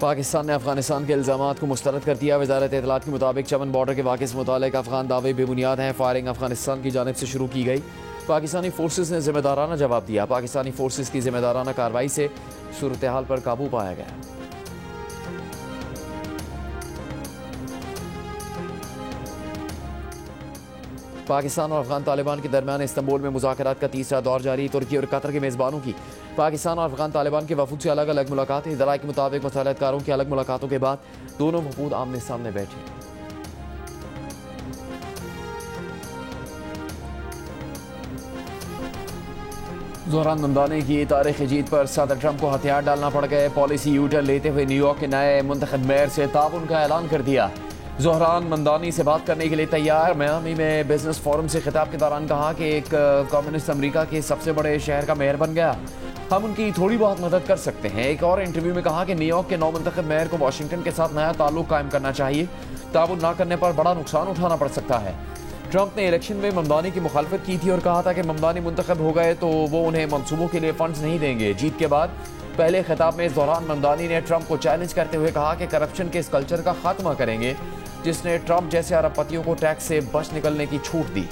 पाकिस्तान ने अफगानिस्तान के इल्ज़ामात को मुस्तरद कर दिया। वज़ारत इत्तलात के मुताबिक चमन बॉर्डर के वाक़े से मुताल्लिक़ अफगान दावे बेबुनियाद हैं। फायरिंग अफगानिस्तान की जानिब से शुरू की गई। पाकिस्तानी फोर्सेस ने ज़िम्मेदाराना जवाब दिया। पाकिस्तानी फोर्सेस की ज़िम्मेदाराना कार्रवाई से सूरत हाल पर काबू पाया गया। पाकिस्तान और अफगान तालिबान के दरमियान इस्तांबुल में मुज़ाकरात का तीसरा दौर जारी। तुर्की और कतर के मेज़बानों की पाकिस्तान और अफगान तालिबान के वफूद से अलग अलग मुलाकातें। ज़राए के मुताबिक मसलहतकारों की अलग मुलाकातों के बाद दोनों वफूद आमने सामने बैठे। ज़ोहरान ममदानी की तारीखी जीत पर सदर ट्रंप को हथियार डालना पड़ गए। पॉलिसी यूटर्न लेते हुए न्यूयॉर्क के नए मुंतखब मेयर से ताउन का ऐलान कर दिया। ज़ोहरान ममदानी से बात करने के लिए तैयार। मियामी में बिजनेस फोरम से खिताब के दौरान कहा कि एक कम्युनिस्ट अमेरिका के सबसे बड़े शहर का मेयर बन गया, हम उनकी थोड़ी बहुत मदद कर सकते हैं। एक और इंटरव्यू में कहा कि न्यूयॉर्क के नौ मुंतखब मेयर को वाशिंगटन के साथ नया ताल्लुक कायम करना चाहिए। ताउन ना करने पर बड़ा नुकसान उठाना पड़ सकता है। ट्रंप ने इलेक्शन में ममदानी की मुखालफत की थी और कहा था कि ममदानी मुंतखब हो गए तो वो उन्हें मंसूबों के लिए फंड्स नहीं देंगे। जीत के बाद पहले खिताब में ज़ोहरान ममदानी ने ट्रंप को चैलेंज करते हुए कहा कि करप्शन के इस कल्चर का खात्मा करेंगे जिसने ट्रंप जैसे अरबपतियों को टैक्स से बच निकलने की छूट दी।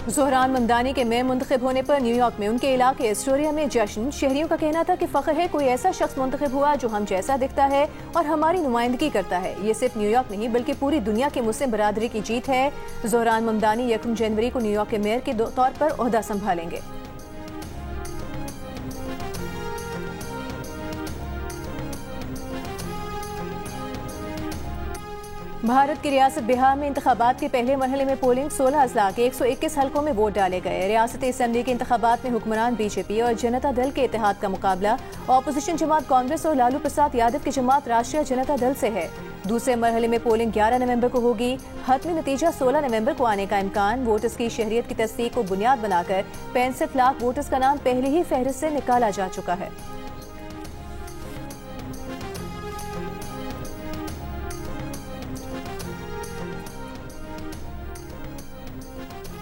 ज़ोहरान ममदानी के मेयर मुंतखब होने पर न्यूयॉर्क में उनके इलाके एस्टोरिया में जश्न। शहरियों का कहना था कि फ़ख्र है कोई ऐसा शख्स मुंतखब हुआ जो हम जैसा दिखता है और हमारी नुमाइंदगी करता है। ये सिर्फ न्यूयॉर्क नहीं बल्कि पूरी दुनिया की मुस्लिम बरादरी की जीत है। ज़ोहरान ममदानी 1 जनवरी को न्यूयॉर्क के मेयर के तौर पर ओहदा संभालेंगे। भारत की रियासत बिहार में इंतखाबात के पहले मरहले में पोलिंग 16,121 हल्कों में वोट डाले गए। रियासती असम्बली के इंतखाबात में हुक्मरान बीजेपी और जनता दल के इत्तेहाद का मुकाबला ऑपोजिशन जमात कांग्रेस और लालू प्रसाद यादव की जमात राष्ट्रीय जनता दल से है। दूसरे मरहले में पोलिंग 11 नवंबर को होगी। हतमी नतीजा 16 नवंबर को आने का इम्कान। वोटर्स की शहरियत की तस्दीक को बुनियाद बनाकर 65 लाख वोटर्स का नाम पहले ही फहरिस्त से निकाला जा चुका है।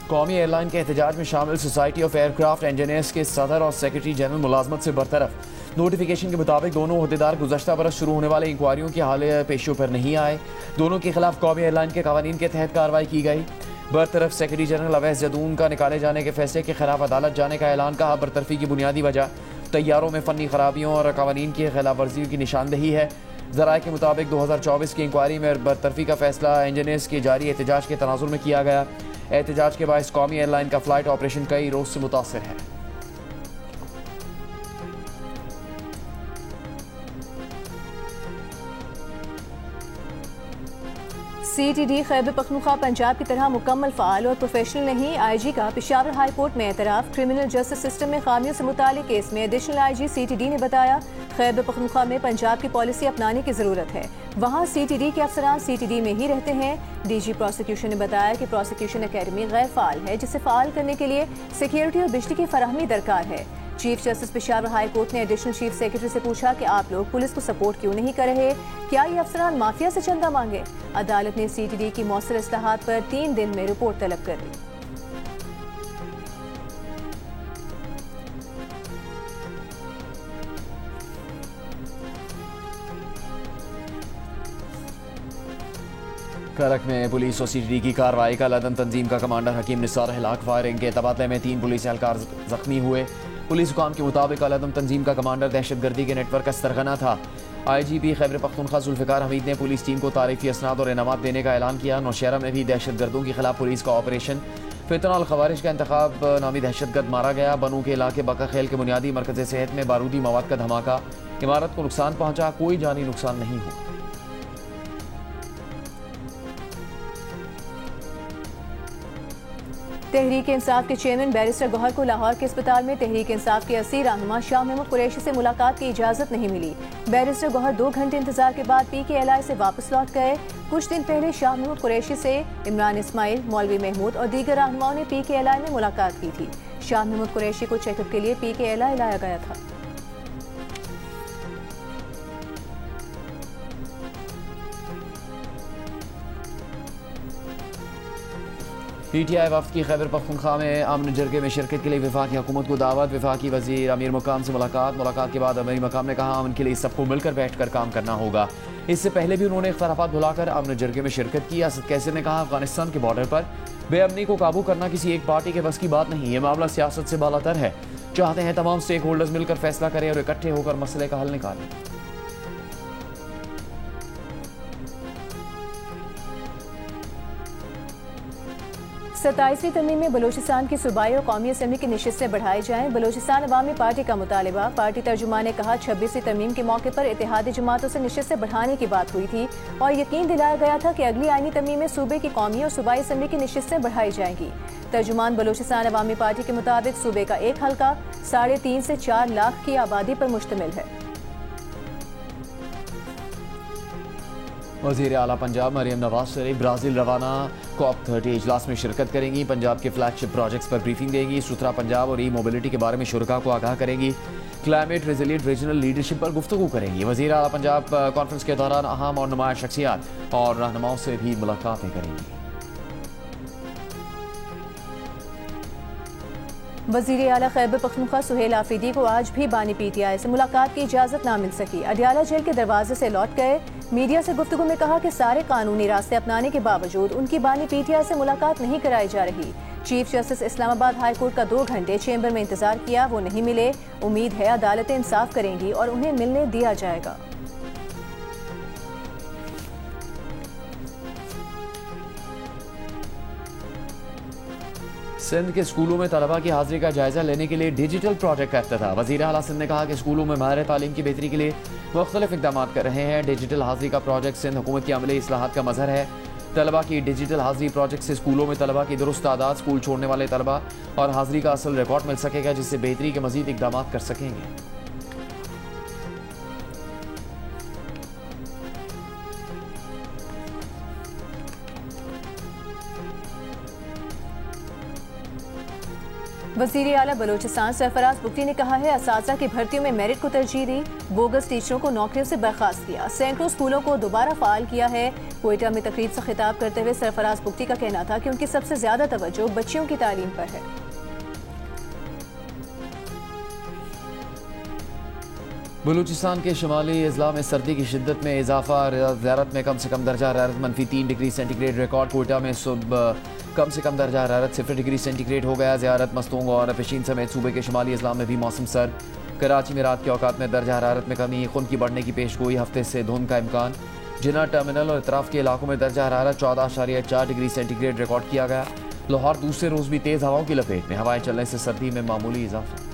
कौमी एयरलाइन के एहतजाज में शामिल सोसाइटी ऑफ एयरक्राफ्ट इंजीनियर्स के सदर और सेक्रेटरी जनरल मुलाजमत से बरतरफ। नोटिफिकेशन के मुताबिक दोनों अहदेदार गुज़श्ता बरस शुरू होने वाले इंक्वायरियों के हाल पेशों पर नहीं आए। दोनों के खिलाफ कौमी एयरलाइन के कवानीन के तहत कार्रवाई की गई। बरतरफ सेक्रेटरी जनरल अवैस जदून का निकाले जाने के फैसले के खिलाफ अदालत जाने का ऐलान। कहा बरतरफी की बुनियादी वजह तैयारों में फ़नी खराबियों और कवानीन की खिलाफ वर्जियों की निशानदही है। ज़राए के मुताबिक 2024 की इंक्वायरी में बरतरफी का फैसला इंजीनियर्स के जारी एहतजाज के तनाजुर में किया गया। एहतजाज के बायस कौमी एयरलाइन का फ्लाइट ऑपरेशन कई रोज से मुतासर है। CTD खैबर पख्तूनख्वा पंजाब की तरह मुकम्मल फ़ाल और प्रोफेशनल नहीं। IG का पेशावर हाई कोर्ट में एतराफ़। क्रिमिनल जस्टिस सिस्टम में खामियों से मुतालिक केस में एडिशनल IG CTD ने बताया खैबर पख्तूनख्वा में पंजाब की पॉलिसी अपनाने की ज़रूरत है। वहाँ CTD के अफसरान CTD में ही रहते हैं। DG प्रोसिक्यूशन ने बताया कि प्रोसिक्यूशन अकेडमी गैर फ़ाल है जिसे फ़ाल करने के लिए सिक्योरिटी और बिजली की फराहमी दरकार है। Chief justice Peshawar high court ने एडिशनल चीफ सेक्रेटरी से पूछा कि आप लोग पुलिस को सपोर्ट क्यों नहीं कर रहे, क्या ये अफसरान माफिया से चंदा मांगे। अदालत ने CTD की मौसर इस्लाहात पर 3 दिन में रिपोर्ट तलब कर दी। करक में पुलिस और CTD की कार्रवाई का लदन तंजीम का कमांडर हकीम निसार हिलाक। फायरिंग के तबादले में 3 पुलिस एहलकार जख्मी हुए। पुलिस हुकाम के मुताबिक अलदम तंजीम का कमांडर दहशतगर्दी के नेटवर्क का सरगना था। IGP खैबर पख्तूनख्वा जुल्फ़िकार हमीद ने पुलिस टीम को तारीफी असनाद और इनामात देने का ऐलान किया। नौशहरा में भी दहशतगर्दों के खिलाफ पुलिस का ऑपरेशन। फितना अल खवारिज का इंतखाब नामी दहशतगर्द मारा गया। बनू के इलाके बका खेल के बुनियादी मरकज़ सेहत में बारूदी मवाद का धमाका। इमारत को नुकसान पहुंचा, कोई जानी नुकसान नहीं हुआ। तहरीक इंसाफ के चेयरमैन बैरिस्टर गौहर को लाहौर के अस्पताल में तहरीक इंसाफ के असीर रहनुमा शाह महमूद कुरैशी से मुलाकात की इजाज़त नहीं मिली। बैरिस्टर गौहर 2 घंटे इंतजार के बाद PKLI से वापस लौट गए। कुछ दिन पहले शाह महमूद कुरैशी से इमरान इस्माइल, मौलवी महमूद और दीगर रहनुमाओं ने PKLI में मुलाकात की थी। शाह महमूद कुरैशी को चेकअप के लिए PKLI लाया गया था। PTI वफ्द की खैबर पख्तूनख्वा में अमन जरगे में शिरकत के लिए वफाकी हुकूमत को दावत। वफाकी वजीर अमीर मुकाम से मुलाकात के बाद अमीर मुकाम ने कहा अमन के लिए सबको मिलकर बैठ कर काम करना होगा। इससे पहले भी उन्होंने इख्तलाफात भुलाकर अमन जरगे में शिरकत की। असद कैसर ने कहा अफगानिस्तान के बॉर्डर पर बेअमनी को काबू करना किसी एक पार्टी के बस की बात नहीं, ये मामला सियासत से बालातर है। चाहते हैं तमाम स्टेक होल्डर्स मिलकर फैसला करें और इकट्ठे होकर मसले का हल निकालें। 27वीं तरमीम में बलूचिस्तान की सूबाई और कौमी असम्बली की नशिस्तें बढ़ाई जाएं। बलूचिस्तान अवामी पार्टी का मुतालिबा। पार्टी तर्जुमान ने कहा 26वीं तरमीम के मौके पर इत्तेहादी जमातों से नशिस्तें बढ़ाने की बात हुई थी और यकीन दिलाया गया था कि अगली आईनी तरमीम में सूबे की कौमी और सूबाई असम्बली की नशिस्तें बढ़ाई जाएंगी। तर्जुमान बलूचिस्तान अवामी पार्टी के मुताबिक सूबे का एक हल्का 3.5 से 4 लाख की आबादी पर मुश्तमिल है। वज़ीर आला पंजाब मरियम नवाज शरीफ ब्राज़ील रवाना COP30 इजलास में शिरकत करेंगी। पंजाब के फ्लैगशिप प्रोजेक्ट्स पर ब्रीफिंग देंगी। सुथरा पंजाब और ई-मोबिलिटी के बारे में शुरका को आगाह करेंगी। क्लाइमेट रेजिलिएंट रीजनल लीडरशिप पर गुफ्तगू करेंगी। वज़ीर आला पंजाब कॉन्फ्रेंस के दौरान अहम और नुमाया शख्सियात और रहनुमाओं से भी मुलाकातें करेंगी। वज़ीर आला खैबर पख्तूनख्वा सुहेल आफरीदी को आज भी बानी PTI से मुलाकात की इजाज़त ना मिल सकी। अडियाला जेल के दरवाजे से लौट गए। मीडिया से गुफ्तगू में कहा कि सारे कानूनी रास्ते अपनाने के बावजूद उनकी बानी PTI से मुलाकात नहीं कराई जा रही। Chief justice Islamabad high court का 2 घंटे चेंबर में इंतजार किया, वो नहीं मिले। उम्मीद है अदालतें इंसाफ करेंगी और उन्हें मिलने दिया जाएगा। सिंध के स्कूलों में तलबा की हाजिरी का जायजा लेने के लिए डिजिटल प्रोजेक्ट का इफ्तिताह। वज़ीर आला सिंध ने कहा कि स्कूलों में माहिर तालीम की बेहतरी के लिए मुख्तलिफ इक़दाम कर रहे हैं। डिजिटल हाजिरी का प्रोजेक्ट सिंध हुकूमत की अमली इस्लाहात का मज़हर है। तलबा की डिजिटल हाजिरी प्रोजेक्ट से स्कूलों में तलबा की दुरुस्त तादाद, स्कूल छोड़ने वाले तलबा और हाजिरी का असल रिकॉर्ड मिल सकेगा, जिससे बेहतरी के मज़ीद इक़दाम कर सकेंगे। वज़ीर आला बलूचिस्तान सरफराज बुगटी ने कहा है असातिज़ा की भर्तियों में मेरिट को तरजीह दी, बोगस टीचरों को नौकरियों से बर्खास्त किया, सैकड़ों स्कूलों को दोबारा फ़ाल किया है। क्वेटा में तकरीब से खिताब करते हुए सरफराज बुगटी का कहना था कि उनकी सबसे ज्यादा तवज्जो बच्चियों की तालीम पर है। बलूचिस्तान के शुमाली अजला में सर्दी की शिद्दत में इजाफा। ज़ियारत में कम से कम दर्जा हरारत -3 डिग्री सेंटीग्रेड रिकॉर्ड। कोयटा में सुबह कम से कम दर्जा हरारत 0 डिग्री सेंटीग्रेड हो गया। ज़ियारत, मस्तूंग और पेशीन समेत सूबे के शुमाली अजला में भी मौसम सर्द। कराची में रात के औकात में दर्जा हरारत में कमी, खून की बढ़ने की पेशगोई, हफ्ते से धुंध का इम्कान। जिना टर्मिनल और इतराफ़ के इलाकों में दर्जा हरारत 14.4 डिग्री सेंटीग्रेड रिकॉर्ड किया गया। लाहौर दूसरे रोज़ भी तेज़ हवाओं की लपेट में, हवाएं चलने से सर्दी में मामूली इजाफा।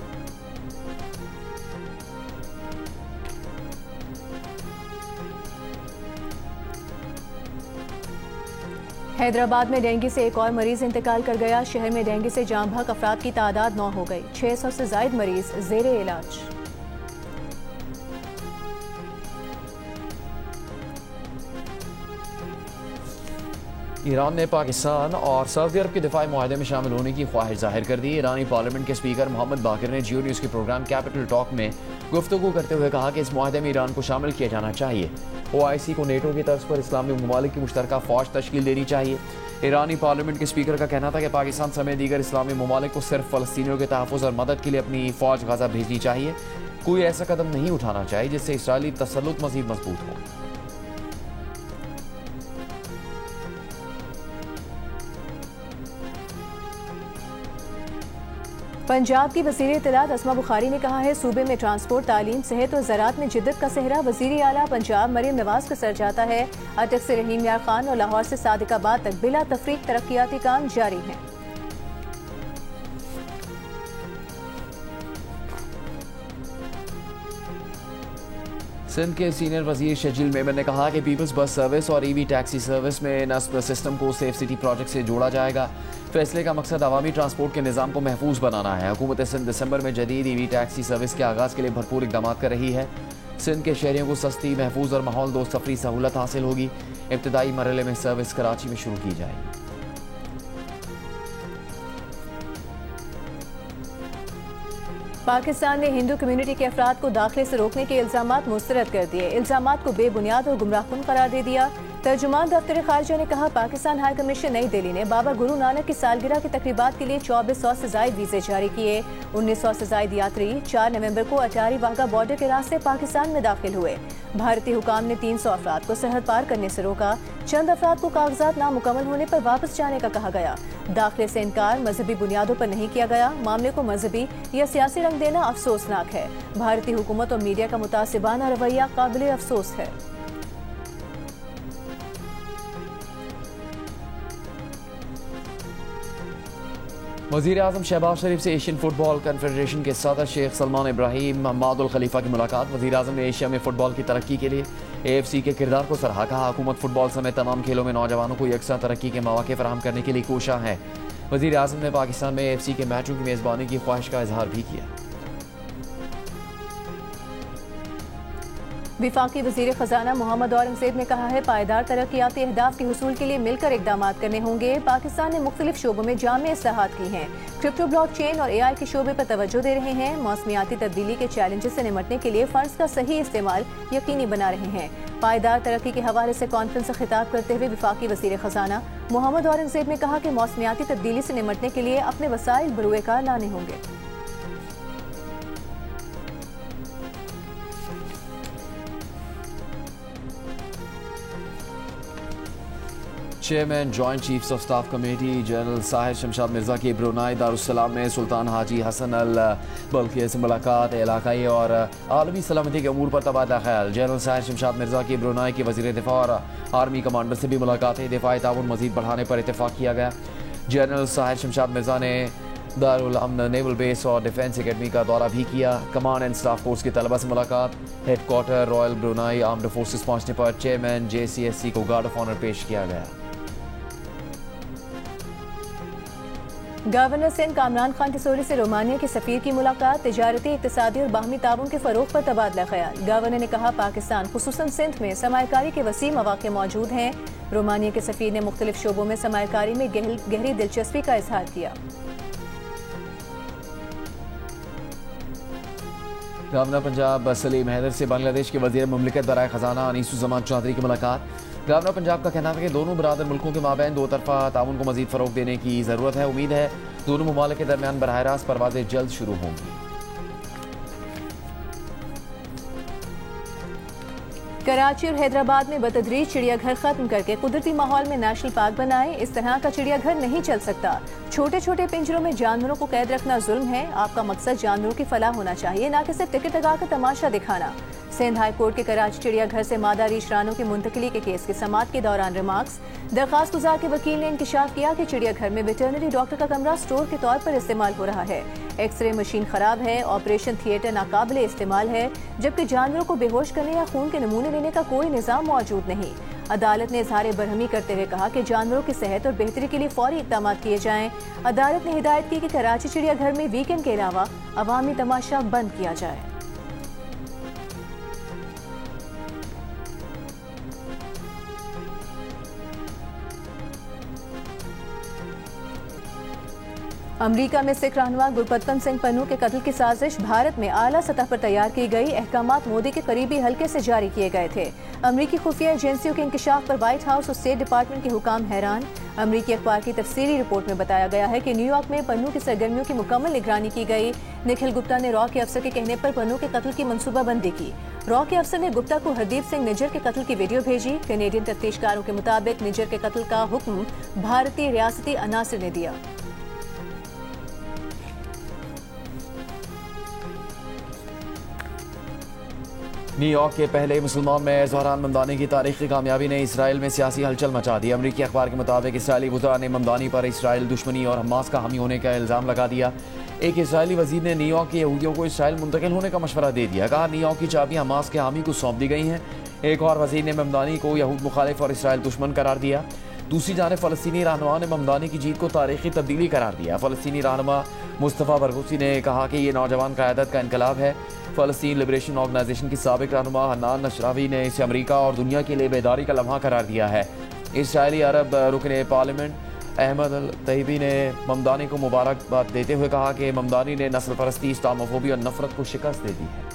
हैदराबाद में डेंगू से एक और मरीज इंतकाल कर गया। शहर में डेंगू से जाम बहक अफराद की तादाद 9 हो गई। 600 से ज्यादा मरीज जेरे इलाज। ईरान ने पाकिस्तान और सऊदी अरब के दिफाई मुआहदे में शामिल होने की ख्वाहिश जाहिर कर दी। ईरानी पार्लियामेंट के स्पीकर मोहम्मद बाकिर ने जियो न्यूज़ के प्रोग्राम कैपिटल टॉक में गुफ्तगू करते हुए कहा कि इस मुआहदे में ईरान को शामिल किया जाना चाहिए। OIC को नेटो की तर्ज पर इस्लामी ममालिक की मुश्तरका फ़ौज तश्कील देनी चाहिए। ईरानी पार्लियामेंट के स्पीकर का कहना था कि पाकिस्तान समेत दीगर इस्लामी ममालिक को सिर्फ फ़लस्तीनियों के तहफ़्फ़ुज़ और मदद के लिए अपनी फ़ौज गज़ा भेजनी चाहिए। कोई ऐसा कदम नहीं उठाना चाहिए जिससे इसराइली तसल्लुत मज़ीद मजबूत हो। पंजाब की वज़ीर इत्तलात अस्मा बुखारी ने कहा है सूबे में ट्रांसपोर्ट, तालीम, सेहत और ज़राअत में जिद्दत का सेहरा वज़ीर आला पंजाब मरियम नवाज का सर जाता है। अटक से रहीम यार खान और लाहौर से सादिकाबाद तक बिला तफरीक तरक्याती काम जारी हैं। सिंध के सीनियर वजीर शजील मेमन ने कहा कि पीपल्स बस सर्विस और EV टैक्सी सर्विस में नस्ब सिस्टम को सेफ सिटी प्रोजेक्ट से जोड़ा जाएगा। फैसले का मकसद अवामी ट्रांसपोर्ट के निज़ाम को महफूज बनाना है। हुकूमत सिंध दिसंबर में जदीद EV टैक्सी सर्विस के आगाज़ के लिए भरपूर इक़दाम कर रही है। सिंध के शहरियों को सस्ती, महफूज और माहौल दोस्त सफरी सहूलत हासिल होगी। इब्तदाई मरहले में सर्विस कराची में शुरू की जाएगी। पाकिस्तान ने हिंदू कम्युनिटी के अफराद को दाखिले से रोकने के इल्जामात मुस्तरद कर दिए। इल्जामात को बेबुनियाद और गुमराहकुन करार दे दिया। तर्जुमान दफ्तर खारजा ने कहा, पाकिस्तान हाई कमीशन नई दिल्ली ने बाबा गुरु नानक की सालगिरह की तकरीबात के लिए 2400 से जायद वीजे जारी किए। 1900 से जायद यात्री 4 नवंबर को अटारी वाघा बॉर्डर के रास्ते पाकिस्तान में दाखिल हुए। भारतीय हुकाम ने 300 अफराद को सरहद पार करने से रोका। चंद अफराद को कागजात नामुकम्मल होने पर वापस जाने का कहा गया। दाखिले से इनकार मजहबी बुनियादों पर नहीं किया गया। मामले को मजहबी या सियासी रंग देना अफसोसनाक है। भारतीय हुकूमत और मीडिया का मुतासिबाना रवैया काबिल अफसोस है। वज़ीर आज़म शहबाज शरीफ से एशियन फुटबॉल कन्फेडरेशन के सदर शेख सलमान इब्राहिम हम्मादुल खलीफा की मुलाकात। वज़ीर आज़म ने एशिया में फुटबॉल की तरक्की के लिए AFC के किरदार को सराहा। कहा, हुकूमत फुटबॉल समेत तमाम खेलों में नौजवानों को यकसा तरक्की के मौके फराहम करने के लिए कोशा है। वज़ीर आज़म ने पाकिस्तान में AFC के मैचों की मेज़बानी की ख्वाहिश का इजहार भी किया। विफाकी वज़ीर ख़जाना मोहम्मद औरंगज़ेब ने कहा है, पायदार तरक्याती अहदाफ के हुसूल के लिए मिलकर इक़दाम करने होंगे। पाकिस्तान ने मुख्तलिफ शोबों में जामे इस्लाहात की हैं। क्रिप्टो ब्लॉकचेन और AI के शोबे पर तवज्जो दे रहे हैं। मौसमियाती तब्दीली के चैलेंजेस से निमटने के लिए फंड्स का सही इस्तेमाल यकीनी बना रहे हैं। पायदार तरक्की के हवाले से कॉन्फ्रेंस से खिताब करते हुए विफाकी वज़ीर ख़जाना मोहम्मद औरंगज़ेब ने कहा कि मौसमियाती तब्दीली से निमटने के लिए अपने वसाइल बरूए कार लाने होंगे। Chairman joint chiefs of staff committee general Sahir Shamshad Mirza की ब्रुनाई दारुस्सलाम में सुल्तान हाजी हसन अल बल्किया से मुलाकात। इलाकाई और आलमी सलामती के अमूर पर तबादला ख्याल। जनरल साहिर शमशाद मिर्जा की ब्रुनाई के वज़ीर दिफा और आर्मी कमांडर से भी मुलाकातें। दिफाई ताउन मजीद बढ़ाने पर इतफाक़ किया गया। जनरल साहिर शमशाद मिर्जा ने दारुल अमन नेवल बेस और डिफेंस एकेडमी का दौरा भी किया। कमांड एंड स्टाफ कोर्स के तलबा से मुलाकात। Headquarter royal Brunei armed forces पहुंचने पर चेयरमैन JCSC को गार्ड ऑफ ऑनर पेश किया गया। गवर्नर सिंध कामरान खान टिसोरी से रोमानिया के सफीर की मुलाकात। तिजारती, इक़्तिसादी और बाहमी ताउन के फ़रोग़ पर तबादला ख्याल। गवर्नर ने कहा, पाकिस्तान खुसूसन सिंध में सरमायाकारी के वसी मौक़े मौजूद हैं। रोमानिया के सफीर ने मुख्तलिफ शोबों में सरमायाकारी में गहरी दिलचस्पी का इजहार किया। गवर्नर पंजाब सलीम हैदर से बांग्लादेश के वज़ीर मुमलिकत बराए ख़जाना अनीसुज़्ज़मान चौधरी की मुलाकात। गवर्नर पंजाब का कहना है कि दोनों बरादर मुल्कों के माबैन दो तरफ़ा ताउन को मज़ीद फ़रोग़ देने की ज़रूरत है। उम्मीद है दोनों ममालिक के दरमियान बराह रास्त परवाज़ें जल्द शुरू होंगी। कराची और हैदराबाद में बतदरीज चिड़ियाघर खत्म करके कुदरती माहौल में नेशनल पार्क बनाए। इस तरह का चिड़ियाघर नहीं चल सकता। छोटे छोटे पिंजरों में जानवरों को कैद रखना जुल्म है। आपका मकसद जानवरों की फलाह होना चाहिए, न कि सिर्फ टिकट लगाकर तमाशा दिखाना। सिंध हाई कोर्ट के कराची चिड़ियाघर से मादा रीछ रानों की मुंतकिली के केस की समाअत के दौरान रिमार्क्स। दरखास्त गुजार के वकील ने इंकशाफ किया कि चिड़ियाघर में वेटरनरी डॉक्टर का कमरा स्टोर के तौर पर इस्तेमाल हो रहा है। एक्सरे मशीन खराब है, ऑपरेशन थिएटर नाकाबिले इस्तेमाल है, जबकि जानवरों को बेहोश करने या खून के नमूने लेने का कोई निज़ाम मौजूद नहीं। अदालत ने इजहार बरहमी करते हुए कहा कि जानवरों की सेहत और बेहतरी के लिए फौरी इक़दाम किए जाएं। अदालत ने हिदायत की कि कराची चिड़ियाघर में वीकेंड के अलावा अवामी तमाशा बंद किया जाए। अमरीका में सिख रहनुमा गुरपतवंत सिंह पन्नू के कत्ल की साजिश भारत में आला सतह पर तैयार की गई। अहकामात मोदी के करीबी हल्के से जारी किए गए थे। अमरीकी खुफिया एजेंसियों के इंकशाफ पर व्हाइट हाउस और स्टेट डिपार्टमेंट के हुकाम हैरान। अमरीकी अखबार की तफसीली रिपोर्ट में बताया गया है कि न्यूयॉर्क में पन्नू की सरगर्मियों की मुकम्मल निगरानी की गई। निखिल गुप्ता ने रॉ के अफसर के कहने पर पन्नू के कत्ल की मनसूबाबंदी की। रॉ के अफसर ने गुप्ता को हरदीप सिंह निज्जर के कत्ल की वीडियो भेजी। कैनेडियन तफ्तीशकारों के मुताबिक निज्जर के कत्ल का हुक्म भारतीय रियासती अनासर ने दिया। न्यूयॉर्क के पहले मुसलमान में ज़ोहरान ममदानी की तारीखी कामयाबी ने इसराइल में सियासी हलचल मचा दी। अमरीकी अखबार के मुताबिक इसराइली वज़रा ने ममदानी पर इसराइल दुश्मनी और हमास का हामी होने का इल्ज़ाम लगा दिया। एक इसराइली वज़ीर ने न्यूयॉर्क के यहूदियों को इसराइल मुंतकिल होने का मशवरा दे दिया। कहा, न्यूयॉर्क की चाबियां हमास के हामी को सौंप दी गई हैं। एक और वज़ीर ने ममदानी को यहूद मुखालिफ और इसराइल दुश्मन करार दिया। दूसरी जानिब फ़लस्तीनी रहनुमा ने ममदानी की जीत को तारीखी तब्दीली करार दिया। फ़लस्तीनी रहनुमा मुस्तफ़ा बरगूसी ने कहा कि ये नौजवान क़यादत का इनकलाब है। फ़लस्तीन लिबरेशन ऑर्गेनाइजेशन की साबिक रहनुमा हन्नान नशरावी ने इसे अमरीका और दुनिया के लिए बेदारी का लम्हा करार दिया है। इसराइली अरब रुकन पार्लियामेंट अहमद अल तैयबी ने ममदानी को मुबारकबाद देते हुए कहा कि ममदानी ने नस्ल परस्ती, इस्लामोफोबी और नफरत को शिकस्त दे दी है।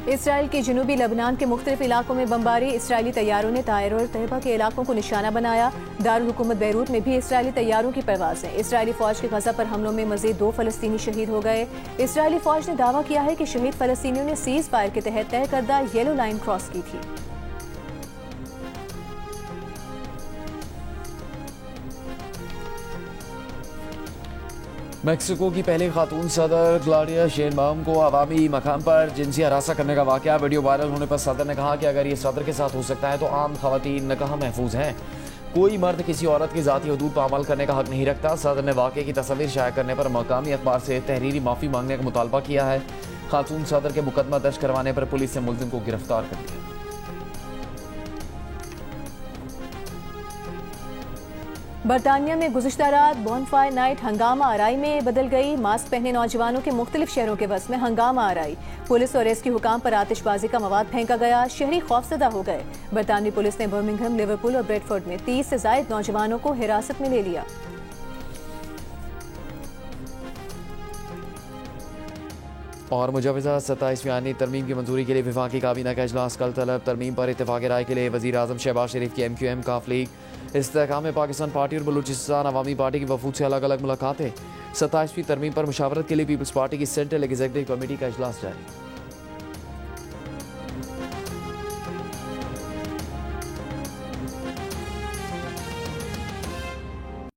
इसराइल के जनूबी लबनान के मुख्तलिफ इलाकों में बमबारी। इसराइली तैयारों ने तायर और तैयबा के इलाकों को निशाना बनाया। दारुल हुकूमत बैरूत में भी इसराइली तैयारों की परवाज़ें। इसराइली फौज के गजा पर हमलों में मजीद 2 फलस्तीनी शहीद हो गए। इसराइली फौज ने दावा किया है कि शहीद फलस्तीनियों ने सीज फायर के तहत तय करदा येलो लाइन क्रॉस की थी। मेक्सिको की पहली खातून सदर क्लॉडिया शेनबाउम को अवामी मकाम पर जिनसी हरासा करने का वाकया वीडियो वायरल होने पर सदर ने कहा कि अगर ये सदर के साथ हो सकता है तो आम खवातीन कहाँ महफूज हैं। कोई मर्द किसी औरत की ज़ाती हदूद पर अमल करने का हक नहीं रखता। सदर ने वाकये की तस्वीर शाया करने पर मकामी अखबार से तहरीरी माफ़ी मांगने का मुतालबा किया है। खातून सदर के मुकदमा दर्ज करवाने पर पुलिस ने मुलजिम को गिरफ्तार कर लिया। बरतानिया में गुज़िश्ता रात बॉनफायर नाइट हंगामा आराई में बदल गई। मास्क पहने नौजवानों के मुख्तलिफ शहरों के वस में हंगामा आराई। पुलिस और रेस्क्यू हुकाम पर आतिशबाजी का मवाद फेंका गया। शहरी खौफजदा हो गए। बरतानवी पुलिस ने बर्मिंघम, लिवरपूल और ब्रेडफोर्ड में 30 से ज़ायद नौजवानों को हिरासत में ले लिया। और मुजवज़ा 27वीं आईनी तरमीम की मंजूरी के लिए वफाकी काबीना का इजलास कल तलब। तरमीम पर इत्तेफाक राय के लिए वज़ीर आज़म शहबाज शरीफ की MQM काफ लीग, इस्तेहकाम पाकिस्तान पार्टी और बलूचिस्तान अवामी पार्टी की वफूद से अलग अलग मुलाकातें। 27वीं तरमीम पर मुशावरत के लिए पीपल्स पार्टी की सेंट्रल एग्जीक्यूटिव कमेटी का इजलास जारी।